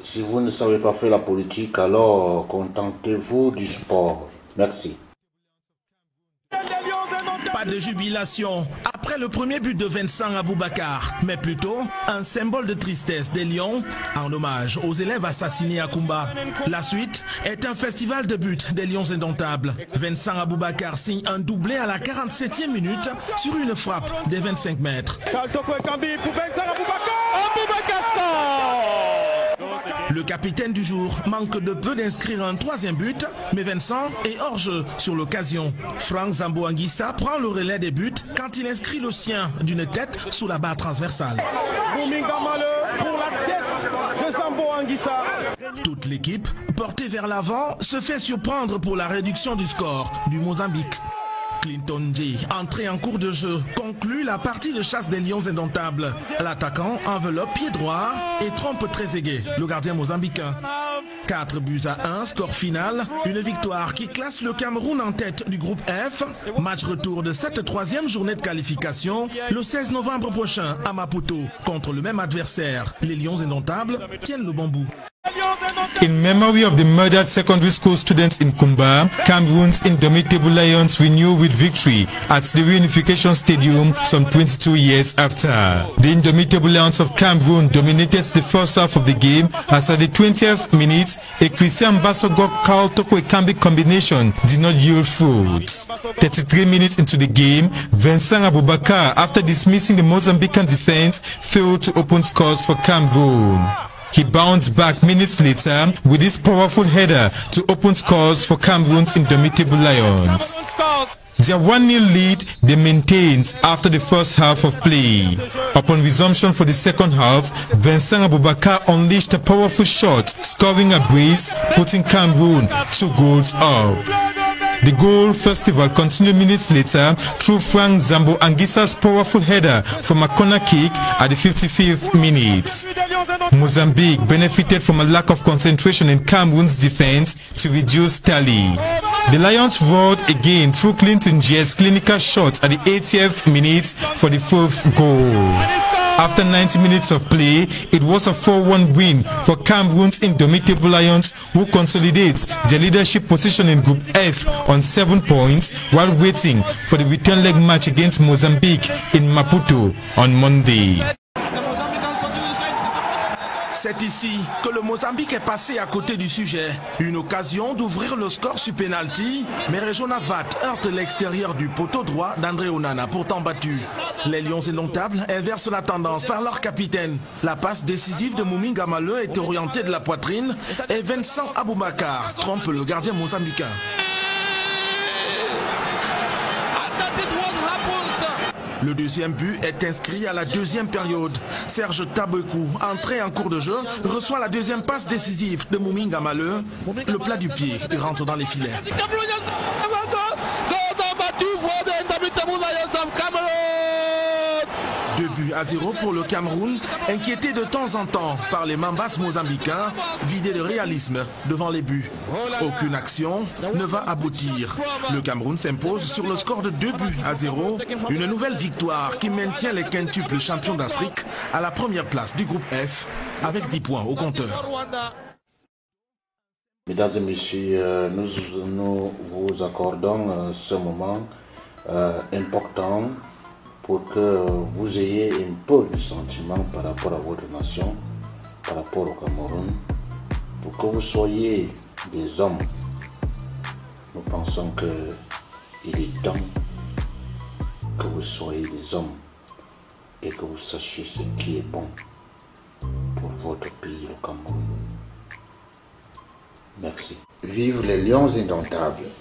Si vous ne savez pas faire la politique, alors contentez-vous du sport. Merci. Pas de jubilation après le premier but de Vincent Aboubakar, mais plutôt un symbole de tristesse des Lions en hommage aux élèves assassinés à Kumba. La suite est un festival de buts des Lions indomptables. Vincent Aboubakar signe un doublé à la 47e minute sur une frappe des 25 mètres. Le capitaine du jour manque de peu d'inscrire un troisième but, mais Vincent est hors jeu sur l'occasion. Franck Zambo Anguissa prend le relais des buts quand il inscrit le sien d'une tête sous la barre transversale. Pour la tête de Zambo Anguissa. Toute l'équipe, portée vers l'avant, se fait surprendre pour la réduction du score du Mozambique. Clinton J, entré en cours de jeu, conclut la partie de chasse des Lions indomptables. L'attaquant enveloppe pied droit et trompe Trezeguet, le gardien mozambicain. 4 buts à 1, score final, une victoire qui classe le Cameroun en tête du groupe F. Match retour de cette troisième journée de qualification le 16 novembre prochain à Maputo contre le même adversaire. Les Lions indomptables tiennent le bon bout. In memory of the murdered secondary school students in Kumba, Cameroon's indomitable Lions renew with victory at the Reunification Stadium some 22 years after. The indomitable Lions of Cameroon dominated the first half of the game as at the 20th minute, a Christian Bassogok Karl Toko Ekambi combination did not yield fruits. 33 minutes into the game, Vincent Aboubakar, after dismissing the Mozambican defense, failed to open scores for Cameroon. He bounced back minutes later with his powerful header to open scores for Cameroon's indomitable Lions. Their 1-0 lead they maintained after the first half of play. Upon resumption for the second half, Vincent Aboubakar unleashed a powerful shot, scoring a brace, putting Cameroon 2 goals up. The goal festival continued minutes later through Franck Zambo Anguissa's powerful header from a corner kick at the 55th minute. Mozambique benefited from a lack of concentration in Cameroon's defense to reduce tally. The Lions roared again through Clinton J's clinical shot at the 80th minute for the 4th goal. After 90 minutes of play, it was a 4-1 win for Cameroon's indomitable Lions, who consolidates their leadership position in Group F on 7 points while waiting for the return leg match against Mozambique in Maputo on Monday. C'est ici que le Mozambique est passé à côté du sujet. Une occasion d'ouvrir le score sur penalty, mais Rejonavat heurte l'extérieur du poteau droit d'André Onana, pourtant battu. Les Lions indomptables inversent la tendance par leur capitaine. La passe décisive de Muminga Maleu est orientée de la poitrine et Vincent Aboubakar trompe le gardien mozambicain. Le deuxième but est inscrit à la deuxième période. Serge Tabekou, entré en cours de jeu, reçoit la deuxième passe décisive de Muminga Maleu. Le plat du pied rentre dans les filets. 2 buts à 0 pour le Cameroun, inquiété de temps en temps par les Mambas mozambicains, vidés de réalisme devant les buts. Aucune action ne va aboutir. Le Cameroun s'impose sur le score de 2 buts à 0, une nouvelle victoire qui maintient les quintuples champions d'Afrique à la première place du groupe F avec 10 points au compteur. Mesdames et messieurs, nous vous accordons ce moment important pour que vous ayez un peu de sentiment par rapport à votre nation, par rapport au Cameroun, pour que vous soyez des hommes. Nous pensons qu'il est temps que vous soyez des hommes et que vous sachiez ce qui est bon pour votre pays, le Cameroun. Merci. Vive les Lions indomptables!